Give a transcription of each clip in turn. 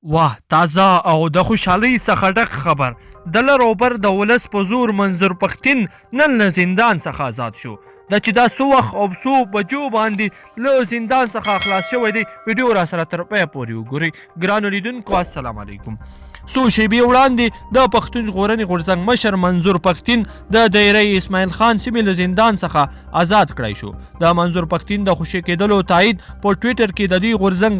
واه تازه او د خوشحالۍ څخه ډک خبر د لر او بر د ولس په زور منظور پښتين نن له زندان څخه آزاد شو. دا چې دا څو وخت او څو بجو باندې له زندان څخه خلاص شوی دی، ویډیو را سره تر پایه پورې وګورئ. ګرانو لیدونکو السلام علیکم. څو شېبې وړاندې د پښتون ژغورنې غورځنګ مشر منظور پښتين د دایره اسماعیل خان سیمې له زندان څخه آزاد کړی شو. د منظور پښتين د خوشي کېدلو تایید په ټویټر کې د دې غورځنګ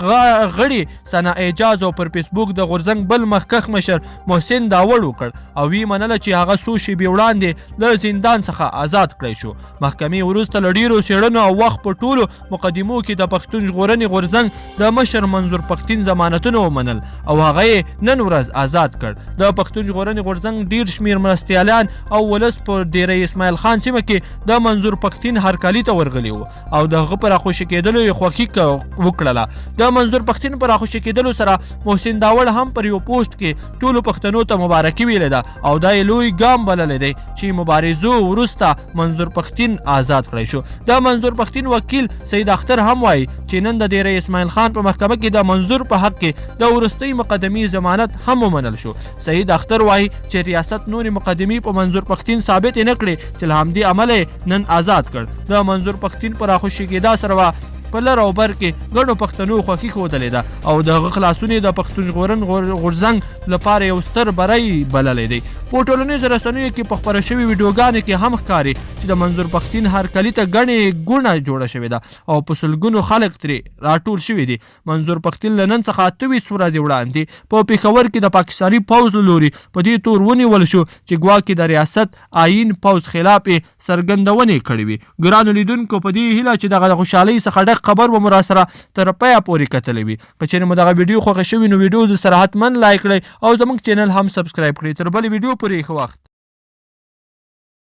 غړي ثنا اعجاز او پر فیسبوک د غورځنګ بل مخکښ مشر محسن داوړ وکړ او وی منله چې هغه څو شېبې وړاندې له زندان څخه آزاد کړی شو. محکمې وروسته له ډیرو څېړنو او وخت په ټولو مقدمو کې د پښتون ژغورنې غورځنګ د مشر منظور پښتين ضمانتونه ومنل او هغه یې نن ورځ آزاد کړ. د پښتون ژغورنې غورځنګ ډیر شمیر مرستیالان او ولس په ډیره اسماعیل خان سیمه کې د منظور پښتين هرکالي ته ورغلي وو او د هغه پر خوشي کېدلو یې خوښي وکړله. د منظور پښتين پر خوشي کېدلو سره محسن داوړ هم پر یو پوسټ کې ټولو پښتنو ته مبارکي ویلې ده او دا یې لوی ګام بللی دی چې مبارزو وروسته منظور پښتين آزاد کړی شو. د منظور پښتين وکیل سید اختر هم وایي چې نن د ډیره اسماعیل خان په محکمه کې د منظور په حق کې د وروستۍ مقدمې ضمانت هم ومنل شو. سید اختر وایي چې ریاست نورې مقدمې په منظور پښتين ثابت نه کړې چې له همدې امله نن آزاد کړ. د منظور پښتين پر خوشي کېدا سره په لر او بر کې ګڼو پښتنو خوښي ښودلې ده او د هغه خلاصون د پښتون ژغورنې غورځنګ لپاره یو ستر بری بللی دی. په ټولنیزو رسنیو کې په خپره شوي ویډیوګانو کې هم ښکاري چې د منظور پښتين هرکلي ته ګڼې ګوڼه جوړه شوې ده او په سلګونو خلک ترې راټول شوي دي. منظور پښتين له نن څخه 28 ورځې وړاندې په پېښور کې د پاکستاني پوځ له لوري په دې تور ونیول شو چې ګواکې د ریاست آئین پوځ خلاف څرګندونې کړې وي. ګرانو لیدونکو په دې هیله چې دغه خوشحالۍ څخه ډک خبر و مو را سره تر پایه پورې کتلی وي. که چېرې مو دغه ویډیو خوښه شوي نو ویډیو د سره حتما لایک کړئ او زموږ چینل هم سبسکرایب کړئ. تر بلې ویډیو پورې ښه وخت.